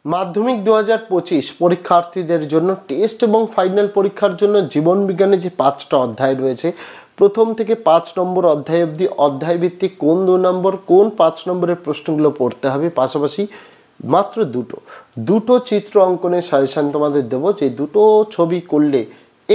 মাধ্যমিক 2025 পরীক্ষার্থীদের জন্য টেস্ট এবং ফাইনাল পরীক্ষার জন্য জীবন বিজ্ঞানে যে 5টা অধ্যায় রয়েছে, প্রথম থেকে 5 নম্বর অধ্যায় অবধি অধ্যায় ভিত্তিক কোন 2 নম্বর কোন 5 নম্বরের প্রশ্নগুলো পড়তে হবে, পাশাপাশি মাত্র দুটো চিত্র অঙ্কনের সাজেশন তোমাদের দেবো, যে দুটো ছবি করলে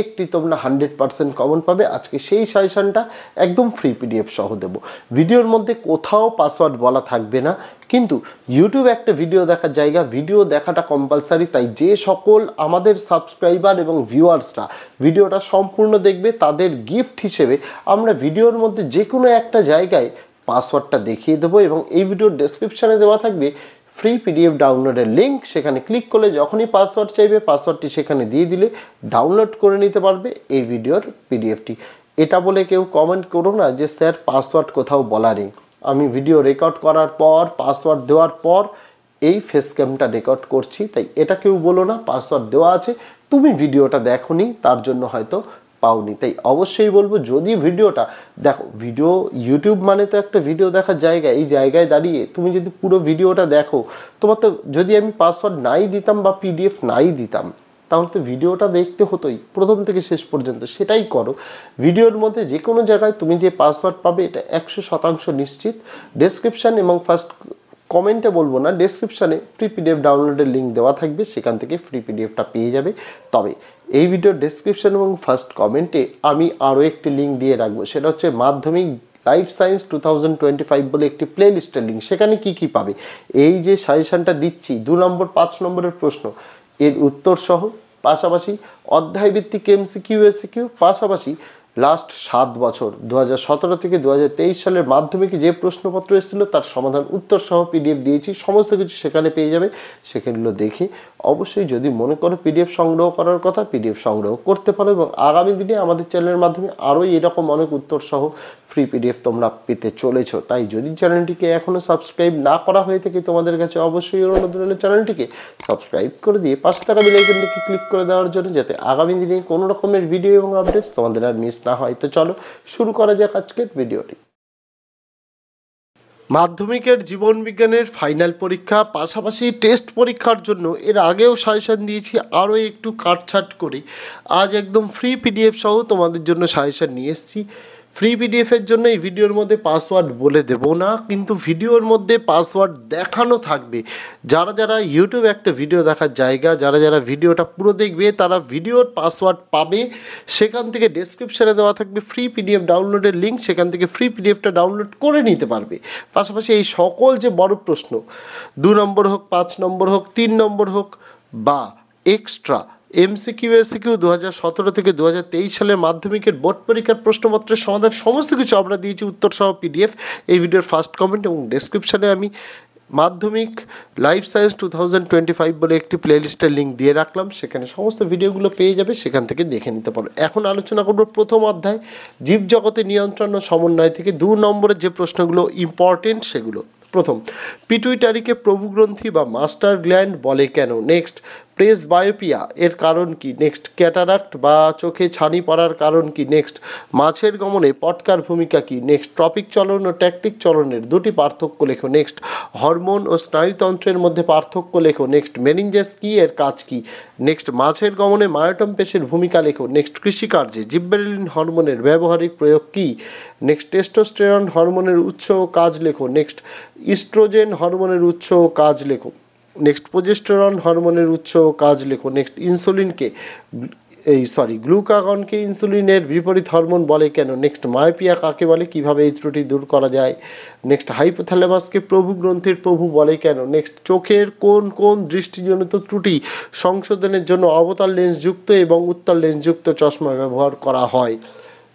একটি তোমরা 100% কমন পাবে। আজকে সেই সাজেশনটা একদম ফ্রি পিডিএফ সহ দেবো। ভিডিওর মধ্যে কোথাও পাসওয়ার্ড বলা থাকবে না, কিন্তু ইউটিউব একটা ভিডিও দেখার জায়গা, ভিডিও দেখাটা কম্পালসারি। তাই যে সকল আমাদের সাবস্ক্রাইবার এবং ভিউয়ার্সরা ভিডিওটা সম্পূর্ণ দেখবে, তাদের গিফট হিসেবে আমরা ভিডিওর মধ্যে যে কোনো একটা জায়গায় পাসওয়ার্ডটা দেখিয়ে দেবো, এবং এই ভিডিওর ডেসক্রিপশানে দেওয়া থাকবে ফ্রি পিডিএফ ডাউনলোডের লিঙ্ক। সেখানে ক্লিক করলে যখনই পাসওয়ার্ড চাইবে, পাসওয়ার্ডটি সেখানে দিয়ে দিলে ডাউনলোড করে নিতে পারবে এই ভিডিওর পিডিএফটি। এটা বলে কেউ কমেন্ট করো না যে স্যার পাসওয়ার্ড কোথাও বলা নেই। আমি ভিডিও রেকর্ড করার পর, পাসওয়ার্ড দেওয়ার পর এই ফেস ক্যামটা রেকর্ড করছি, তাই এটা কেউ বলো না পাসওয়ার্ড দেওয়া আছে, তুমি ভিডিওটা দেখোনি তার জন্য হয়তো পাওনি। তাই অবশ্যই বলবো, যদি ভিডিওটা দেখো, ভিডিও ইউটিউব মানে তো একটা ভিডিও দেখার জায়গা, এই জায়গায় দাঁড়িয়ে তুমি যদি পুরো ভিডিওটা দেখো, তোমার তো যদি আমি পাসওয়ার্ড নাই দিতাম বা পিডিএফ নাই দিতাম, তাহলে তো ভিডিওটা দেখতে হতোই প্রথম থেকে শেষ পর্যন্ত। সেটাই করো। ভিডিওর মধ্যে যে কোনো জায়গায় তুমি যে পাসওয়ার্ড পাবে এটা 100% নিশ্চিত। ডেসক্রিপশান এবং ফার্স্ট কমেন্টে বলবো না, ডেসক্রিপশানে ফ্রি পিডিএফ ডাউনলোডের লিঙ্ক দেওয়া থাকবে, সেখান থেকে ফ্রি পিডিএফটা পেয়ে যাবে। তবে এই ভিডিওর ডেসক্রিপশান এবং ফার্স্ট কমেন্টে আমি আরও একটি লিঙ্ক দিয়ে রাখবো, সেটা হচ্ছে মাধ্যমিক লাইফ সায়েন্স 2025 বলে একটি প্লে লিস্টের লিঙ্ক। সেখানে কি কি পাবে, এই যে সাজেশনটা দিচ্ছি 2 নম্বর 5 নম্বরের প্রশ্ন এর উত্তর সহ, পাশাপাশি অধ্যায় ভিত্তিক এমসিকিউ এসিকিউ, পাশাপাশি লাস্ট 7 বছর 2017 থেকে 2023 সালের মাধ্যমিকে যে প্রশ্নপত্র এসেছিল তার সমাধান উত্তর সহ পিডিএফ দিয়েছি। সমস্ত কিছু সেখানে পেয়ে যাবে। সেখানগুলো দেখে অবশ্যই যদি মনে করো পিডিএফ সংগ্রহ করার কথা, পিডিএফ সংগ্রহ করতে পারো, এবং আগামী দিনে আমাদের চ্যানেলের মাধ্যমে আরও এরকম অনেক উত্তর সহ ফ্রি পিডিএফ তোমরা পেতে চলেছো। তাই যদি চ্যানেলটিকে এখনও সাবস্ক্রাইব না করা হয়ে থাকে তোমাদের কাছে, অবশ্যই অনুরোধ রইল চ্যানেলটিকে সাবস্ক্রাইব করে দিয়ে পাশে থাকা বেল আইকনটিকে ক্লিক করে দেওয়ার জন্য, যাতে আগামী দিনে কোনো রকমের ভিডিও এবং আপডেটস তোমাদের আর মিস না হয়। তো চলো শুরু করা যাক আজকের ভিডিওটি। মাধ্যমিকের জীবন বিজ্ঞানের ফাইনাল পরীক্ষা, পাশাপাশি টেস্ট পরীক্ষার জন্য এর আগেও সাজেশন দিয়েছি, আরও একটু কাটছাট করে আজ একদম ফ্রি পিডিএফ সহ তোমাদের জন্য সাজেশন নিয়ে এসেছি। ফ্রি পিডিএফের জন্য এই ভিডিওর মধ্যে পাসওয়ার্ড বলে দেব না, কিন্তু ভিডিওর মধ্যে পাসওয়ার্ড দেখানো থাকবে। যারা যারা ইউটিউবে একটা ভিডিও দেখার জায়গা, যারা যারা ভিডিওটা পুরো দেখবে তারা ভিডিওর পাসওয়ার্ড পাবে। সেখান থেকে ডেসক্রিপশানে দেওয়া থাকবে ফ্রি পিডিএফ ডাউনলোডের লিঙ্ক, সেখান থেকে ফ্রি পিডিএফটা ডাউনলোড করে নিতে পারবে। পাশাপাশি এই সকল যে বড় প্রশ্ন 2 নম্বর হোক, 5 নম্বর হোক, 3 নম্বর হোক, বা এক্সট্রা এমসিকিউ এসিকিউ 2017 থেকে 2023 সালের মাধ্যমিকের বোর্ড পরীক্ষার প্রশ্নপত্রের সমাধান সমস্ত কিছু আমরা দিয়েছি উত্তর সহ পিডিএফ। এই ভিডিওর ফার্স্ট কমেন্ট এবং ডেসক্রিপশানে আমি মাধ্যমিক লাইফ সায়েন্স 2025 বলে একটি প্লেলিস্টের লিঙ্ক দিয়ে রাখলাম, সেখানে সমস্ত ভিডিওগুলো পেয়ে যাবে, সেখান থেকে দেখে নিতে পারো। এখন আলোচনা করব প্রথম অধ্যায় জীবজগতে নিয়ন্ত্রণ ও সমন্বয় থেকে 2 নম্বরের যে প্রশ্নগুলো ইম্পর্টেন্ট সেগুলো। প্রথম, পিটুইটারিকে প্রভুগ্রন্থি বা মাস্টার গ্ল্যান্ড বলে কেন? নেক্সট, প্রেসবায়োপিয়া এর কারণ কি? নেক্সট, ক্যাটারাক্ট বা চোখে ছানি পড়ার কারণ কি? নেক্সট, মাছের গমনে পটকার ভূমিকা কি? নেক্সট, ট্রপিক চলন ও ট্যাকটিক চলনের দুটি পার্থক্য লেখো। নেক্সট, হরমোন ও স্নায়ুতন্ত্রের মধ্যে পার্থক্য লেখো। নেক্সট, মেনিনজাস কি, এর কাজ কি? নেক্সট, মাছের গমনে মায়োটম পেশের ভূমিকা লেখো। নেক্সট, কৃষিকার্যে জিব্বেরেলিন হরমোনের ব্যবহারিক প্রয়োগ কি? নেক্সট, টেস্টোস্টেরন হরমোনের উৎস ও কাজ লেখো। নেক্সট, ইস্ট্রোজেন হরমোনের উৎস ও কাজ লেখো। নেক্সট, প্রোজেস্টেরন হরমোনের উৎস ও কাজ লেখো। নেক্সট, গ্লুকাগনকে ইনসুলিনের বিপরীত হরমোন বলে কেন? নেক্সট, মায়োপিয়া কাকে বলে, কিভাবে এই ত্রুটি দূর করা যায়? নেক্সট, হাইপোথ্যালামাসকে প্রভু গ্রন্থির প্রভু বলে কেন? নেক্সট, চোখের কোন কোন দৃষ্টিজনিত ত্রুটি সংশোধনের জন্য অবতল লেন্সযুক্ত এবং উত্তল লেন্সযুক্ত চশমা ব্যবহার করা হয়?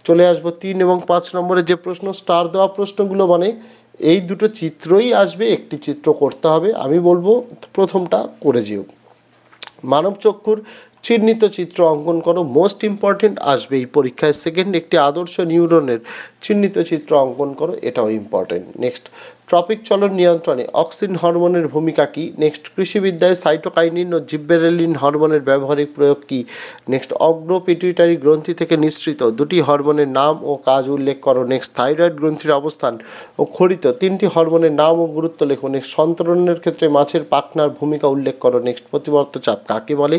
চলে আসবো 3 এবং 5 নম্বরের যে প্রশ্ন, স্টার দেওয়া প্রশ্নগুলো, মানে এই দুটো চিত্রই আসবে, একটি চিত্র করতে হবে। আমি বলবো প্রথমটা করে যেও। মানব চক্ষুর চিহ্নিত চিত্র অঙ্কন করো, মোস্ট ইম্পর্টেন্ট আসবে এই পরীক্ষায়। সেকেন্ড, একটি আদর্শ নিউরনের চিহ্নিত চিত্র অঙ্কন করো, এটাও ইম্পর্টেন্ট। নেক্সট, ট্রপিক চলন নিয়ন্ত্রণে অক্সিন হরমোনের ভূমিকা কী? নেক্সট কৃষিবিদ্যায় সাইটোকাইনিন ও জিব্বেরেলিন হরমোনের ব্যবহারিক প্রয়োগ কী? নেক্সট অগ্র পিটুইটারি গ্রন্থি থেকে নিঃসৃত দুটি হরমোনের নাম ও কাজ উল্লেখ করো। নেক্সট থাইরয়েড গ্রন্থির অবস্থান ও খরিত তিনটি হরমোনের নাম ও গুরুত্ব লেখো। নেক্সট সন্তরণের ক্ষেত্রে মাছের পাখনার ভূমিকা উল্লেখ করো। নেক্সট প্রতিবর্ত চাপ কাকে বলে?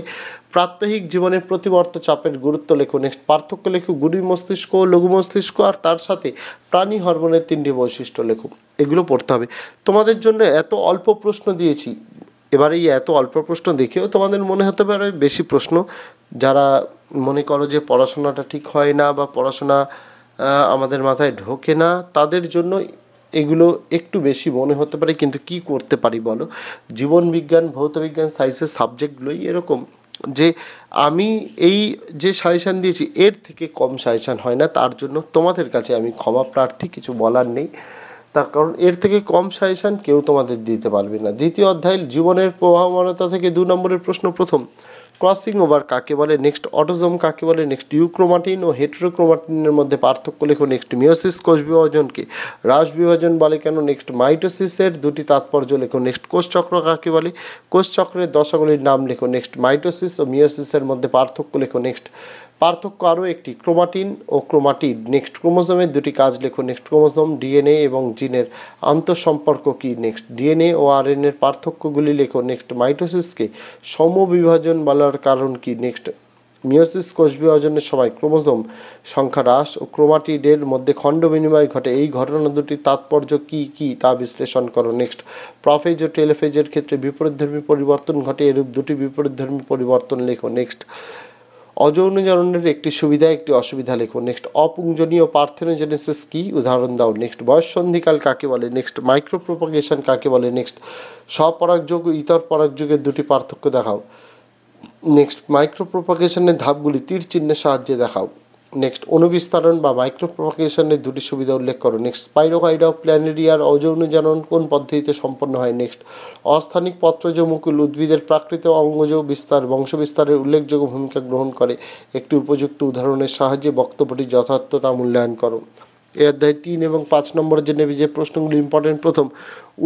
প্রাত্যহিক জীবনের প্রতিবর্ত চাপের গুরুত্ব লেখো। নেক্সট পার্থক্য লেখো গুরু মস্তিষ্ক ও লঘু মস্তিষ্ক, আর তার সাথে প্রাণী হরমোনের তিনটি বৈশিষ্ট্য লেখো। এগুলো পড়তে হবে। তোমাদের জন্য এত অল্প প্রশ্ন দিয়েছি, এবার এই এত অল্প প্রশ্ন দেখেও তোমাদের মনে হতে পারে বেশি প্রশ্ন। যারা মনে করো যে পড়াশোনাটা ঠিক হয় না বা পড়াশোনা আমাদের মাথায় ঢোকে না, তাদের জন্য এগুলো একটু বেশি মনে হতে পারে, কিন্তু কি করতে পারি বলো? জীবন বিজ্ঞান, ভৌত বিজ্ঞান, সায়েন্সের সাবজেক্টগুলোই এরকম যে আমি এই যে সাজেশান দিয়েছি এর থেকে কম সাজেশান হয় না। তার জন্য তোমাদের কাছে আমি ক্ষমা প্রার্থী, কিছু বলার নেই। তার কারণ এর থেকে কম সাজেশান কেউ তোমাদের দিতে পারবে না। দ্বিতীয় অধ্যায় জীবনের প্রবাহমানতা থেকে 2 নম্বরের প্রশ্ন। প্রথম, ক্রসিং ওভার কাকে বলে? নেক্সট অটোজোম কাকে বলে? নেক্সট ইউক্রোমাটিন ও হেটেরোক্রোমাটিনের মধ্যে পার্থক্য লেখো। নেক্সট মিওসিস কোষ বিভাজনকে হ্রাস বিভাজন বলে কেন? নেক্সট মাইটোসিসের দুটি তাৎপর্য লেখো। নেক্সট কোষচক্র কাকে বলে? কোষচক্রের দশাগুলির নাম লেখো। নেক্সট মাইটোসিস ও মিওসিসের মধ্যে পার্থক্য লেখো। নেক্সট পার্থক্য আরও একটি, ক্রোমাটিন ও ক্রোমাটিড। নেক্সট ক্রোমোজোমের দুটি কাজ লেখো। নেক্সট ক্রোমোজোম, ডিএনএ এবং জিনের আন্তঃসম্পর্ক কী? নেক্সট ডিএনএ ও আরএনএর পার্থক্যগুলি লেখো। নেক্সট মাইটোসিসকে সমবিভাজন বলার কারণ কী? নেক্সট মিওসিস কোষ বিভাজনের সময় ক্রোমোজোম সংখ্যা হ্রাস ও ক্রোমাটিডের মধ্যে খণ্ড বিনিময় ঘটে, এই ঘটনা দুটির তাৎপর্য কী কী তা বিশ্লেষণ করো। নেক্সট প্রফেজ ও টেলোফেজের ক্ষেত্রে বিপরীতধর্মী পরিবর্তন ঘটে, এরূপ দুটি বিপরীতধর্মী পরিবর্তন লেখো। নেক্সট অযৌনজননের একটি সুবিধা একটি অসুবিধা লেখো। নেক্সট অপুংজনীয় পার্থেনোজেনেসিস কী? উদাহরণ দাও। নেক্সট বয়ঃসন্ধিকাল কাকে বলে? নেক্সট মাইক্রোপ্রোপাগেশন কাকে বলে? নেক্সট স্বপরাগযোগ ও ইতর পরাগযোগের দুটি পার্থক্য দেখাও। নেক্সট মাইক্রোপ্রোপাগেশনের ধাপগুলি তীর চিহ্নের সাহায্যে দেখাও। নেক্সট অণুবিস্তারণ বা মাইক্রোপ্রোপাগেশনের দুটি সুবিধা উল্লেখ করো। নেক্সট স্পাইরোকাইডা প্ল্যানেরিয়ার অযৌনজনন কোন পদ্ধতিতে সম্পন্ন হয়? নেক্সট অস্থানিক পত্রজ মুকুল উদ্ভিদের প্রাকৃত অঙ্গজ বিস্তার বংশবিস্তারের উল্লেখযোগ্য ভূমিকা গ্রহণ করে, একটি উপযুক্ত উদাহরণের সাহায্যে বক্তব্যটি যথার্থতা মূল্যায়ন করো। এই অধ্যায় 3 এবং 5 নম্বরের জন্য যে প্রশ্নগুলি ইম্পর্টেন্ট। প্রথম,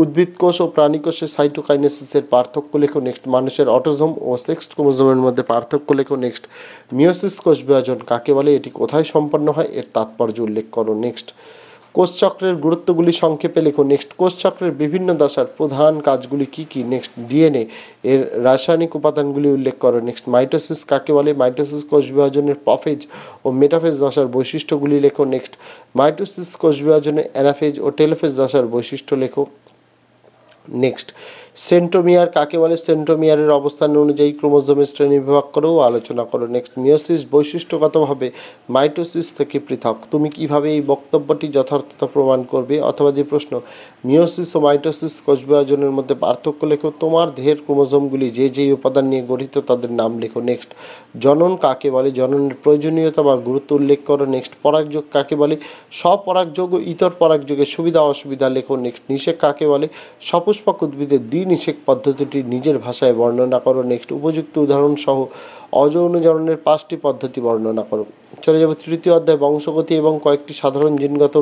উদ্ভিদ কোষ ও প্রাণী কোষের সাইটোকাইনেসিসের পার্থক্য লেখো। নেক্সট মানুষের অটোজোম ও সেক্স ক্রোমোজোমের মধ্যে পার্থক্য লেখো। নেক্সট মিওসিস কোষ বিভাজন কাকে বলে? এটি কোথায় সম্পন্ন হয়? এর তাৎপর্য উল্লেখ করো। নেক্সট কোষচক্রের গুরুত্বগুলি সংক্ষেপে লেখো। নেক্সট কোষচক্রের বিভিন্ন দশার প্রধান কাজগুলি কী কী? নেক্সট ডিএনএ এর রাসায়নিক উপাদানগুলি উল্লেখ করো। নেক্সট মাইটোসিস কাকে বলে? মাইটোসিস কোষ বিভাজনের প্রফেজ ও মেটাফেজ দশার বৈশিষ্ট্যগুলি লেখো। নেক্সট মাইটোসিস কোষ বিভাজনের অ্যানাফেজ ও টেলোফেজ দশার বৈশিষ্ট্য লেখো। নেক্সট সেন্ট্রোমিয়ার কাকে বলে? সেন্ট্রোমিয়ারের অবস্থান অনুযায়ী ক্রোমোজোমের শ্রেণী বিভাগ করেও আলোচনা করো। নেক্সট মিওসিস বৈশিষ্ট্যগতভাবে মাইটোসিস থেকে পৃথক, তুমি কিভাবে এই বক্তব্যটি যথার্থতা প্রমাণ করবে? অথবা যে প্রশ্ন, মিওসিস ও মাইটোসিস কোষ বিভাজনের মধ্যে পার্থক্য লেখো। তোমার দেহের ক্রোমোজোমগুলি যে যেই উপাদান নিয়ে গঠিত তাদের নাম লেখো। নেক্সট জনন কাকে বলে? জননের প্রয়োজনীয়তা বা গুরুত্ব উল্লেখ করো। নেক্সট পরাগযোগ কাকে বলে? স্বপরাগযোগ ও ইতর পরাগযোগের সুবিধা অসুবিধা লেখো। নেক্সট নিষেক কাকে বলে? সপুষ্পক উদ্ভিদের দ্বিনিষেক পদ্ধতিটি নিজের ভাষায় বর্ণনা করো। নেক্সট উপযুক্ত উদাহরণ সহ অযৌনজননের 5টি পদ্ধতি বর্ণনা করো। চলে যাব তৃতীয় অধ্যায় বংশগতি এবং কয়েকটি সাধারণ জিনগত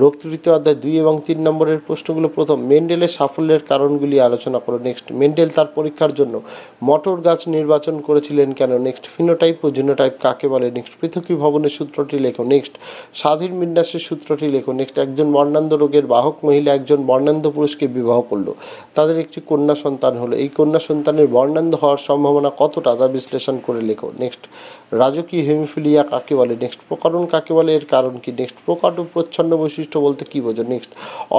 রোগ। তৃতীয় অধ্যায় 2 এবং 3 নম্বরের প্রশ্নগুলো। প্রথম, মেন্ডেলের সাফল্যের কারণগুলি আলোচনা করো। নেক্সট মেন্ডেল তার পরীক্ষার জন্য মটর গাছ নির্বাচন করেছিলেন কেন? নেক্সট ফিনোটাইপ ও জিনোটাইপ কাকে বলে? নেক্সট পৃথকীভবনের সূত্রটি লেখো। নেক্সট স্বাধীন বিন্যাসের সূত্রটি লেখো। নেক্সট একজন বর্ণান্ধ রোগের বাহক মহিলা একজন বর্ণান্ধ পুরুষকে বিবাহ করলো, তাদের একটি কন্যা সন্তান হলো, এই কন্যা সন্তানের বর্ণান্ধ হওয়ার সম্ভাবনা কতটা তা বিশ্লেষণ করে লেখো। নেক্সট রাজকীয় হেমিফিলিয়া কাকে বলে? নেক্সট প্রকরণ কাকে বলে, এর কারণ কি? নেক্সট প্রকট ও প্রচ্ছন্ন বৈশিষ্ট্য বলতে কী বোঝো? নেক্সট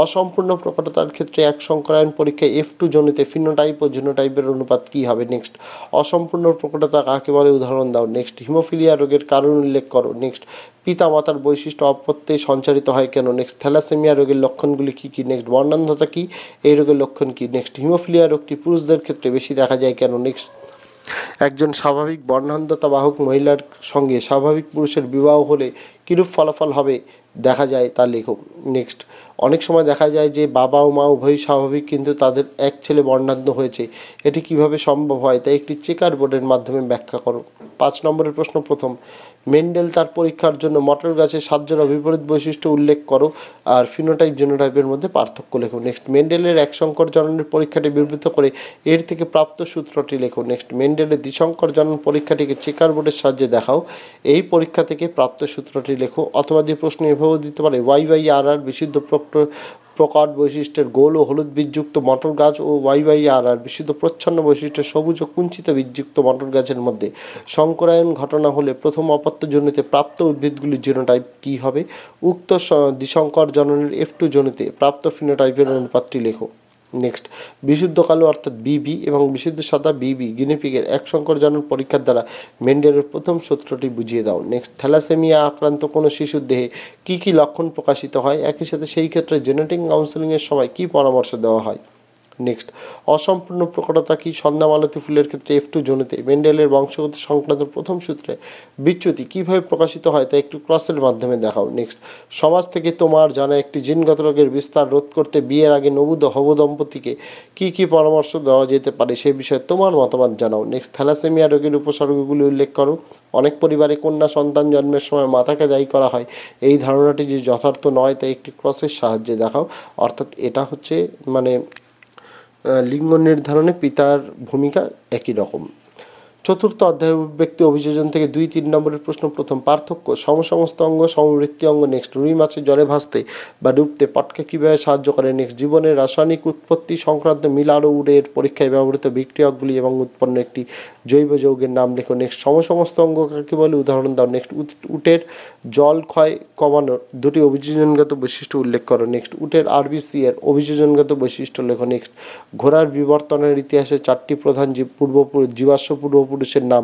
অসম্পূর্ণ প্রকটতার ক্ষেত্রে এক সংকরায়ন পরীক্ষায় F2 জনিতে ফিনোটাইপ ও জিনোটাইপের অনুপাত কী হবে? নেক্সট অসম্পূর্ণ প্রকটতা কাকে বলে, উদাহরণ দাও। নেক্সট হিমোফিলিয়া রোগের কারণ উল্লেখ করো। নেক্সট পিতা মাতার বৈশিষ্ট্য অপত্যে সঞ্চারিত হয় কেন? নেক্সট থ্যালাসেমিয়া রোগের লক্ষণগুলি কী কী? নেক্সট বর্ণান্ধতা কী, এই রোগের লক্ষণ কী? নেক্সট হিমোফিলিয়া রোগটি পুরুষদের ক্ষেত্রে বেশি দেখা যায় কেন? নেক্সট একজন স্বাভাবিক বর্ণান্ধতা বাহক মহিলার সঙ্গে স্বাভাবিক পুরুষের বিবাহ হলে কিরূপ ফলাফল হবে দেখা যায় তা লেখো। নেক্সট অনেক সময় দেখা যায় যে বাবা ও মা উভয়ই স্বাভাবিক, কিন্তু তাদের এক ছেলে বর্ণাঢ্য হয়েছে। এটি কিভাবে সম্ভব হয় তা একটি চেকার বোর্ডের মাধ্যমে ব্যাখ্যা করো। 5 নম্বরের প্রশ্ন প্রথম, মেন্ডেল তার পরীক্ষার জন্য মটর গাছের 7 জোড়া বিপরীত বৈশিষ্ট্য উল্লেখ করো আর ফিনোটাইপ জিনোটাইপের মধ্যে পার্থক্য লেখো। নেক্সট, মেন্ডেলের এক সংকর জননের পরীক্ষাটি বিবৃত করে এর থেকে প্রাপ্ত সূত্রটি লেখো। নেক্সট, মেন্ডেলের দ্বিসংকর জনন পরীক্ষাটিকে চেকার বোর্ডের সাহায্যে দেখাও, এই পরীক্ষা থেকে প্রাপ্ত সূত্রটি লেখো। অথবা যে প্রশ্ন এভাবেও দিতে পারে, YYRR বিশুদ্ধ প্রকট বৈশিষ্ট্যের গোল ও হলুদ বীজযুক্ত মটর গাছ ও YYRR বিশুদ্ধ প্রচ্ছন্ন বৈশিষ্ট্যের সবুজ ও কুঞ্চিত বীজযুক্ত মটর গাছের মধ্যে সংকরায়ন ঘটনা হলে প্রথম অপত্যজনিতে প্রাপ্ত উদ্ভিদগুলির জিনোটাইপ কী হবে? উক্ত দ্বিসংকর জননের F2 জনিতে প্রাপ্ত ফিনোটাইপের অনুপাতটি লেখো। নেক্সট, বিশুদ্ধ কালো অর্থাৎ BB এবং বিশুদ্ধ সাদা BB গিনিপিগের এক সংকর জনন পরীক্ষার দ্বারা মেন্ডেলের প্রথম সূত্রটি বুঝিয়ে দাও। নেক্সট, থ্যালাসেমিয়া আক্রান্ত কোনো শিশুর দেহে কী কী লক্ষণ প্রকাশিত হয়, একই সাথে সেই ক্ষেত্রে জেনেটিক কাউন্সেলিংয়ের সময় কী পরামর্শ দেওয়া হয়। নেক্সট, অসম্পূর্ণ প্রকটতা কি? সন্ধ্যা মালতী ফুলের ক্ষেত্রে F2 জনিতে মেন্ডেলের বংশগত সংক্রান্ত প্রথম সূত্রে বিচ্যুতি কীভাবে প্রকাশিত হয় তা একটু ক্রসের মাধ্যমে দেখাও। নেক্সট, সমাজ থেকে তোমার জানা একটি জিনগত রোগের বিস্তার রোধ করতে বিয়ের আগে নবুদ হবু দম্পতিকে কী কী পরামর্শ দেওয়া যেতে পারে সে বিষয়ে তোমার মতামত জানাও। নেক্সট, থ্যালাসেমিয়া রোগের উপসর্গগুলি উল্লেখ করো। অনেক পরিবারে কন্যা সন্তান জন্মের সময় মাতাকে দায়ী করা হয়, এই ধারণাটি যে যথার্থ নয় তা একটি ক্রসের সাহায্যে দেখাও। অর্থাৎ এটা হচ্ছে লিঙ্গ নির্ধারণে পিতার ভূমিকা একই রকম। চতুর্থ অধ্যায় অভিব্যক্তি অভিযোজন থেকে 2-3 নম্বরের প্রশ্ন প্রথম, পার্থক্য সমসমস্ত অঙ্গ সমবৃত্তি অঙ্গ। নেক্সট, রুই মাছের জলে ভাসতে বা ডুবতে পটকা কীভাবে সাহায্য করে। নেক্সট, জীবনের রাসায়নিক উৎপত্তি সংক্রান্ত মিলার ও উডের পরীক্ষায় ব্যবহৃত বিক্রিয়কগুলি এবং উৎপন্ন একটি জৈব যৌগের নাম লেখো। নেক্সট, সমসমস্ত অঙ্গ কাকে বলে উদাহরণ দাও। নেক্সট, উটের জল ক্ষয় কমানোর 2টি অভিযোজনগত বৈশিষ্ট্য উল্লেখ করো। নেক্সট, উটের RBC এর অভিযোজনগত বৈশিষ্ট্য লেখো। নেক্সট, ঘোড়ার বিবর্তনের ইতিহাসে 4টি প্রধান জীবাশ্ম পূর্বপুরুষের নাম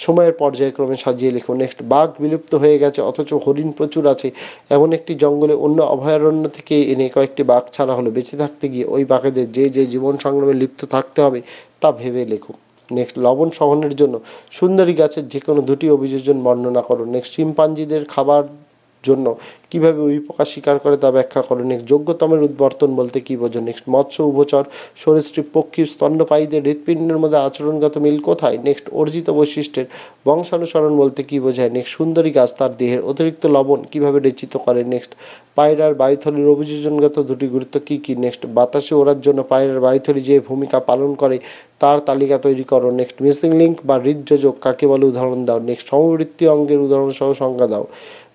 সময়ের পর্যায়ক্রমে সাজিয়ে লেখো। নেক্সট, বাঘ বিলুপ্ত হয়ে গেছে অথচ হরিণ প্রচুর আছে এমন একটি জঙ্গলে অন্য অভয়ারণ্য থেকে এনে কয়েকটি বাঘ ছাড়া হলো, বেঁচে থাকতে গিয়ে ওই বাঘেদের যে যে জীবন সংগ্রামে লিপ্ত থাকতে হবে তা ভেবে লেখো। নেক্সট, লবণ সহনের জন্য সুন্দরী গাছের যে কোনো 2টি অভিযোজন বর্ণনা করো। নেক্সট, শিম্পাঞ্জিদের খাবার জন্য কিভাবে উইপোকা শিকার করে তা ব্যাখ্যা করো। নেক্সট, যোগ্যতমের উদ্বর্তন বলতে কী বোঝো। নেক্সট, মৎস্য উভচর সরীসৃপ পক্ষী স্তন্যপায়ীদের হৃৎপিণ্ডের মধ্যে আচরণগত মিল কোথায়। নেক্সট, অর্জিত বৈশিষ্ট্যের বংশানুসরণ বলতে কী বোঝায়। নেক্সট, সুন্দরী গাছ তার দেহের অতিরিক্ত লবণ কিভাবে রেচিত করে। নেক্সট, পায়রার বায়ুথলির অভিযোজনগত 2টি গুরুত্ব কী কী। নেক্সট, বাতাসে ওড়ার জন্য পায়রার বায়ুথলি যে ভূমিকা পালন করে তার তালিকা তৈরি করো। নেক্সট, মিসিং লিঙ্ক বা হৃদযোজক কাকে বলে উদাহরণ দাও। নেক্সট, সমবৃত্তি অঙ্গের উদাহরণ সহ সংজ্ঞা দাও।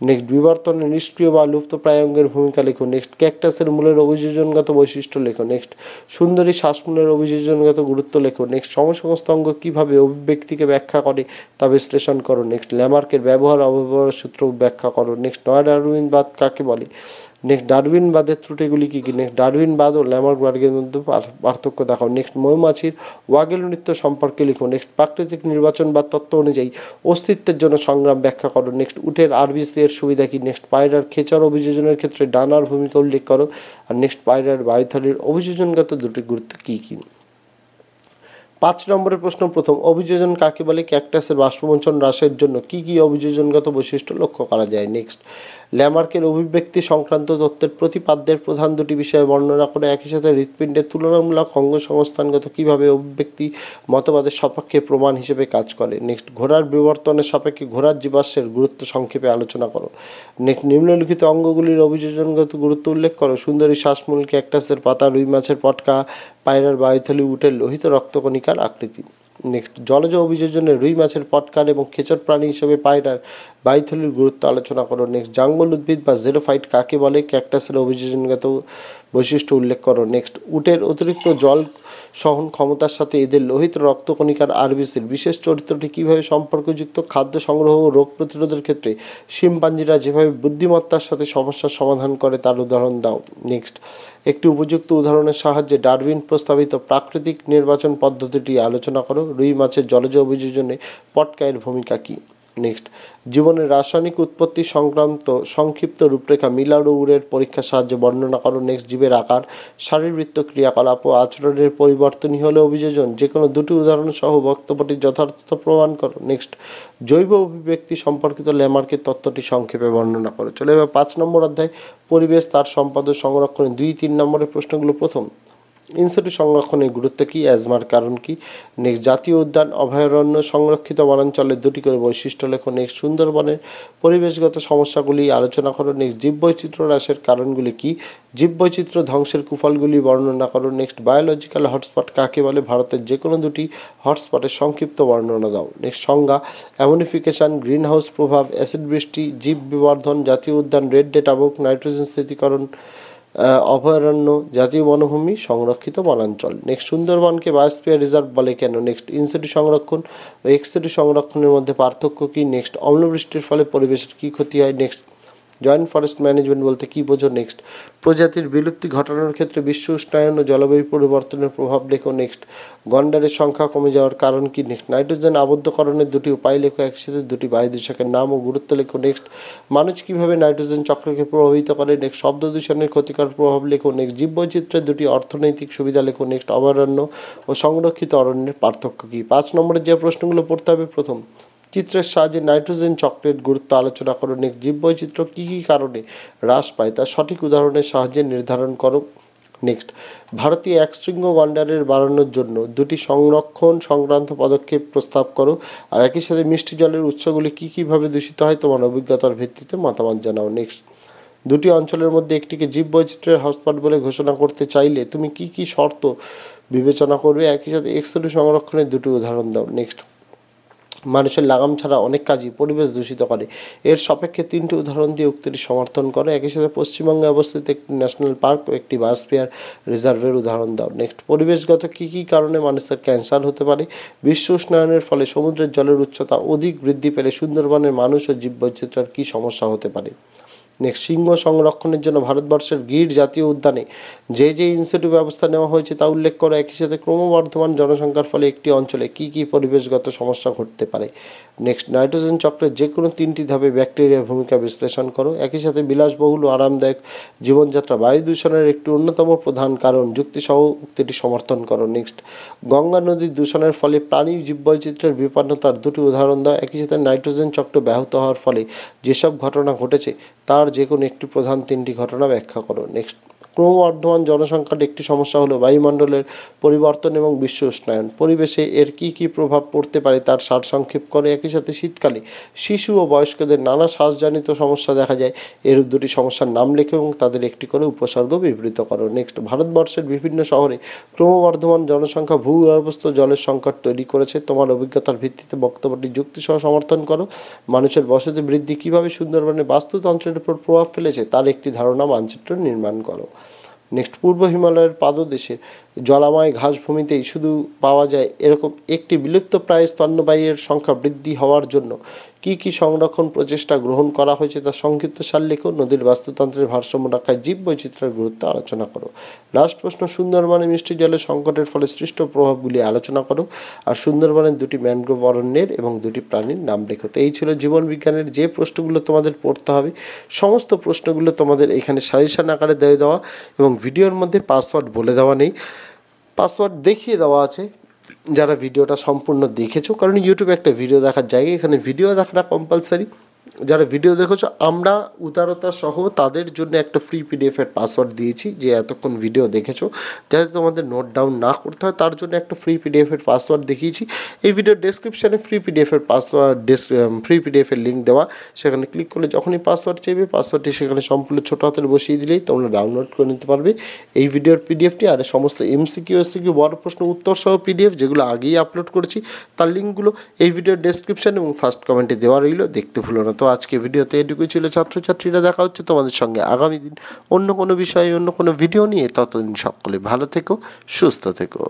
নেক্সট, বিবর্তনে নিষ্ক্রিয় বা লুপ্তপ্রায় অঙ্গের ভূমিকা লেখো। নেক্সট, ক্যাকটাসের মূলের অভিযোজনগত বৈশিষ্ট্য লেখো। নেক্সট, সুন্দরী শ্বাসমূলের অভিযোজনগত গুরুত্ব লেখো। নেক্সট, সমস্ত অঙ্গ কীভাবে অভিব্যক্তিকে ব্যাখ্যা করে তা বিশ্লেষণ করো। নেক্সট, ল্যামার্কের ব্যবহার অব্যবহার সূত্র ব্যাখ্যা করো। নেক্সট, নয়া ডারউইনবাদ কাকে বলে। নেক্সট, ডারউইনবাদের ত্রুটিগুলি কী কী। নেক্সট, ডারউইনবাদ ও ল্যামার্কবাদের মধ্যে পার্থক্য দেখাও। নেক্সট, মৌমাছির ওয়াগেল নৃত্য সম্পর্কে লিখো। নেক্সট, প্রাকৃতিক নির্বাচনবাদ তত্ত্ব অনুযায়ী অস্তিত্বের জন্য সংগ্রাম ব্যাখ্যা করো। নেক্সট, উটের RBC এর সুবিধা কী। নেক্সট, পায়রার খেচর অভিযোজনের ক্ষেত্রে ডানার ভূমিকা উল্লেখ করো। আর নেক্সট, পায়রার বায়ুথলির অভিযোজনগত 2টি গুরুত্ব কী কী। 5 নম্বরের প্রশ্ন প্রথম, অভিযোজন কাকে বলে। ক্যাকটাসের বাষ্পমোচন হ্রাসের জন্য কী কী অভিযোজনগত বৈশিষ্ট্য লক্ষ্য করা যায়। নেক্সট, ল্যামার্কের অভিব্যক্তি সংক্রান্ত তত্ত্বের প্রতিপাদ্যের প্রধান 2টি বিষয় বর্ণনা করে একই সাথে হৃৎপিণ্ডের তুলনামূলক অঙ্গ সংস্থানগত কীভাবে অভিব্যক্তি মতবাদের সপক্ষে প্রমাণ হিসেবে কাজ করে। নেক্সট, ঘোড়ার বিবর্তনের সাপেক্ষে ঘোড়ার জীবাশ্মের গুরুত্ব সংক্ষেপে আলোচনা করো। নেক্সট, নিম্নলিখিত অঙ্গগুলির অভিযোজনগত গুরুত্ব উল্লেখ করো। সুন্দরী শ্বাসমূল, ক্যাকটাসের পাতা, রুই মাছের পটকা, পায়রার বায়ুথলি, উটের লোহিত রক্তকণিকার আকৃতি। নেক্সট, জলজ অভিযোজনে রুই মাছের পটকার এবং খেচর প্রাণী হিসেবে পায়রার বায়ুথলির গুরুত্ব আলোচনা করো। নেক্সট, জাঙ্গল উদ্ভিদ বা জেরোফাইট কাকে বলে। ক্যাকটাসের অভিযোজনগত বৈশিষ্ট্য উল্লেখ করো। নেক্সট, উটের অতিরিক্ত জল সহন ক্ষমতার সাথে এদের লোহিত রক্তকণিকার RBCর বিশেষ চরিত্রটি কীভাবে সম্পর্কযুক্ত। খাদ্য সংগ্রহ ও রোগ প্রতিরোধের ক্ষেত্রে শিম্পাঞ্জিরা যেভাবে বুদ্ধিমত্তার সাথে সমস্যার সমাধান করে তার উদাহরণ দাও। নেক্সট, একটি উপযুক্ত উদাহরণের সাহায্যে ডারউইন প্রস্তাবিত প্রাকৃতিক নির্বাচন পদ্ধতিটি আলোচনা করো। রুই মাছের জলজ অভিযোজনে পটকায়ের ভূমিকা কী। নেক্সট জীবনের রাসায়নিক উৎপত্তি সংক্রান্ত সংক্ষিপ্ত রূপরেখা মিলার ও উরের পরীক্ষার সাহায্যে বর্ণনা করো। নেক্সট জীবের আকার, শারীরবৃত্ত ক্রিয়াকলাপ ও আচরণের পরিবর্তনই হলো অভিযোজন, যে কোনো দুটি উদাহরণ সহ বক্তব্যটির যথার্থতা প্রমাণ করো। নেক্সট জৈব অভিব্যক্তি সম্পর্কিত ল্যামার্কের তত্ত্বটি সংক্ষেপে বর্ণনা করো। চলে এবার 5 নম্বর অধ্যায় পরিবেশ, তার সম্পদ ও সংরক্ষণে 2-3 নম্বরের প্রশ্নগুলো। প্রথম, ইনসিটু সংরক্ষণের গুরুত্ব কী, অ্যাজমার কারণ কী। নেক্সট জাতীয় উদ্যান, অভয়ারণ্য, সংরক্ষিত বনাঞ্চলের দুটি করে বৈশিষ্ট্য লেখো। নেক্সট সুন্দরবনের পরিবেশগত সমস্যাগুলি আলোচনা করো। নেক্সট জীববৈচিত্র্য হ্রাসের কারণগুলি কী, জীববৈচিত্র্য ধ্বংসের কুফলগুলি বর্ণনা করো। নেক্সট বায়োলজিক্যাল হটস্পট কাকে বলে, ভারতের যে কোনো দুটি হটস্পটের সংক্ষিপ্ত বর্ণনা দাও। নেক্সট সংজ্ঞা, অ্যামোনিফিকেশন, গ্রিনহাউস প্রভাব, অ্যাসিড বৃষ্টি, জীব বিবর্ধন, জাতীয় উদ্যান, রেড ডেটাবুক, নাইট্রোজেন স্থিতিকরণ, অভয়ারণ্য, জাতীয় বনভূমি, সংরক্ষিত বনাঞ্চল। নেক্সট সুন্দরবনকে বায়োস্ফিয়ার রিজার্ভ বলে কেন। নেক্সট ইনসিটু সংরক্ষণ ও এক্সিটু সংরক্ষণের মধ্যে পার্থক্য কী। নেক্সট অম্লবৃষ্টির ফলে পরিবেশের কী ক্ষতি হয়। নেক্সট জয়েন্ট ফরেস্ট ম্যানেজমেন্ট বলতে কী বোঝো। নেক্সট প্রজাতির বিলুপ্তি ঘটানোর ক্ষেত্রে বিশ্ব উষ্ণায়ন ও জলবায়ু পরিবর্তনের প্রভাব লেখো। নেক্সট গন্ডারের সংখ্যা কমে যাওয়ার কারণ কী। নেক্সট নাইট্রোজেন আবদ্ধকরণের দুটি উপায় লেখো। একসাথে দুটি বায়ু দূষকের নাম ও গুরুত্ব লেখো। নেক্সট মানুষ কীভাবে নাইট্রোজেন চক্রকে প্রভাবিত করে। নেক্সট শব্দ দূষণের ক্ষতিকর প্রভাব লেখো। নেক্সট জীববৈচিত্র্যের দুটি অর্থনৈতিক সুবিধা লেখো। নেক্সট অভয়ারণ্য ও সংরক্ষিত অরণ্যের পার্থক্য কী। 5 নম্বরের যে প্রশ্নগুলো পড়তে হবে। প্রথম, চিত্রের সাহায্যে নাইট্রোজেন চক্রের গুরুত্ব আলোচনা করো। নেক্সট জীববৈচিত্র্য কী কী কারণে হ্রাস পায় তা সঠিক উদাহরণের সাহায্যে নির্ধারণ করো। নেক্সট ভারতীয় একশৃঙ্গ গন্ডারের বাড়ানোর জন্য দুটি সংরক্ষণ সংক্রান্ত পদক্ষেপ প্রস্তাব করো। আর একই সাথে মিষ্টি জলের উৎসগুলি কী কীভাবে দূষিত হয় তোমার অভিজ্ঞতার ভিত্তিতে মতামত জানাও। নেক্সট দুটি অঞ্চলের মধ্যে একটিকে জীববৈচিত্র্যের হটস্পট বলে ঘোষণা করতে চাইলে তুমি কী কী শর্ত বিবেচনা করবে। একই সাথে এক্সিটু সংরক্ষণের দুটি উদাহরণ দাও। নেক্সট মানুষের লাগাম ছাড়া অনেক কাজই পরিবেশ দূষিত করে, এর সপক্ষে 3টি উদাহরণ দিয়ে উক্তিটি সমর্থন করে। একই সাথে পশ্চিমবঙ্গে অবস্থিত একটি ন্যাশনাল পার্ক ও একটি বায়োস্ফিয়ার রিজার্ভের উদাহরণ দাও। নেক্সট পরিবেশগত কী কী কারণে মানুষের ক্যান্সার হতে পারে। বিশ্ব উষ্ণায়নের ফলে সমুদ্রের জলের উচ্চতা অধিক বৃদ্ধি পেলে সুন্দরবনের মানুষ ও জীববৈচিত্র্যের কী সমস্যা হতে পারে। নেক্সট সিংহ সংরক্ষণের জন্য ভারতবর্ষের গির জাতীয় উদ্যানে যে ইনসিটু ব্যবস্থা নেওয়া হয়েছে তা উল্লেখ করা। একই সাথে ক্রমবর্ধমান জনসংখ্যার ফলে একটি অঞ্চলে কী কী পরিবেশগত সমস্যা ঘটতে পারে। নেক্সট নাইট্রোজেন চক্রের যে কোনো 3টি ধাপে ব্যাকটেরিয়ার ভূমিকা বিশ্লেষণ করো। একই সাথে বিলাসবহুল ও আরামদায়ক জীবনযাত্রা বায়ু দূষণের একটি অন্যতম প্রধান কারণ, যুক্তিসহ উক্তিটি সমর্থন করো। নেক্সট গঙ্গা নদীর দূষণের ফলে প্রাণী জীববৈচিত্র্যের বিপন্নতার দুটি উদাহরণ দাও। একই সাথে নাইট্রোজেন চক্র ব্যাহত হওয়ার ফলে যেসব ঘটনা ঘটেছে তার যে কোনো একটি প্রধান 3টি ঘটনা ব্যাখ্যা করো। নেক্সট ক্রমবর্ধমান জনসংখ্যার একটি সমস্যা হলো বায়ুমণ্ডলের পরিবর্তন এবং বিশ্ব উষ্ণায়ন, পরিবেশে এর কী কী প্রভাব পড়তে পারে তার সারসংক্ষেপ করে। একই সাথে শীতকালে শিশু ও বয়স্কদের নানা শ্বাসজনিত সমস্যা দেখা যায়, এর দুটি সমস্যার নাম লেখো এবং তাদের একটি করে উপসর্গ বিবৃত করো। নেক্সট ভারতবর্ষের বিভিন্ন শহরে ক্রমবর্ধমান জনসংখ্যা ভূগর্ভস্থ জলের সংকট তৈরি করেছে, তোমার অভিজ্ঞতার ভিত্তিতে বক্তব্যটি যুক্তিসহ সমর্থন করো। মানুষের বসতি বৃদ্ধি কীভাবে সুন্দরবনের বাস্তুতন্ত্রের উপর প্রভাব ফেলেছে তার একটি ধারণা মানচিত্র নির্মাণ করো। নেক্সট পূর্ব হিমালয়ের পাদদেশে জলাময় ঘাসভূমিতেই শুধু পাওয়া যায় এরকম একটি বিলুপ্তপ্রায় স্তন্যপায়ীর সংখ্যা বৃদ্ধি হওয়ার জন্য কী কী সংরক্ষণ প্রচেষ্টা গ্রহণ করা হয়েছে তা সংক্ষিপ্ত সার লেখো। নদীর বাস্তুতন্ত্রের ভারসাম্য রক্ষায় জীববৈচিত্র্যের গুরুত্ব আলোচনা করো। লাস্ট প্রশ্ন, সুন্দরবনে মিষ্টি জলের সংকটের ফলে সৃষ্ট প্রভাবগুলি আলোচনা করো। আর সুন্দরবনের দুটি ম্যানগ্রোভ অরণ্যের এবং দুটি প্রাণীর নাম লেখো। তো এই ছিল জীবন বিজ্ঞানের যে প্রশ্নগুলো তোমাদের পড়তে হবে, সমস্ত প্রশ্নগুলো তোমাদের এখানে সাজেশন আকারে দিয়ে দেওয়া এবং ভিডিওর মধ্যে পাসওয়ার্ড বলে দেওয়া নেই, পাসওয়ার্ড দেখিয়ে দেওয়া আছে। যারা ভিডিওটা সম্পূর্ণ দেখেছো, কারণ ইউটিউবে একটা ভিডিও দেখার জায়গায় এখানে ভিডিও দেখাটা কম্পালসারি। যারা ভিডিও দেখেছো আমরা উদারতা সহ তাদের জন্য একটা ফ্রি পিডিএফের পাসওয়ার্ড দিয়েছি, যে এতক্ষণ ভিডিও দেখেছো যাতে তোমাদের নোট ডাউন না করতে হয় তার জন্য একটা ফ্রি পিডিএফের পাসওয়ার্ড দেখিয়েছি। এই ভিডিওর ডেসক্রিপশানে ফ্রি পিডিএফের লিঙ্ক দেওয়া, সেখানে ক্লিক করলে যখনই পাসওয়ার্ড চাইবে পাসওয়ার্ডটি সেখানে সম্পূর্ণ ছোটো হাতের বসিয়ে দিলেই তোমরা ডাউনলোড করে নিতে পারবে এই ভিডিওর পিডিএফটি। আর সমস্ত এমসিকিউ বড় প্রশ্ন উত্তর সহ পিডিএফ যেগুলো আগেই আপলোড করেছি তার লিঙ্কগুলো এই ভিডিওর ডেসক্রিপশান এবং ফার্স্ট কমেন্টে দেওয়া রইল, দেখতে ভুলো না। তো আজকে ভিডিওতে এটুকুই ছিল ছাত্রছাত্রীরা, দেখা হচ্ছে তোমাদের সঙ্গে আগামী দিন অন্য কোনো বিষয়ে অন্য কোনো ভিডিও নিয়ে। ততদিন সকলে ভালো থেকো, সুস্থ থেকো।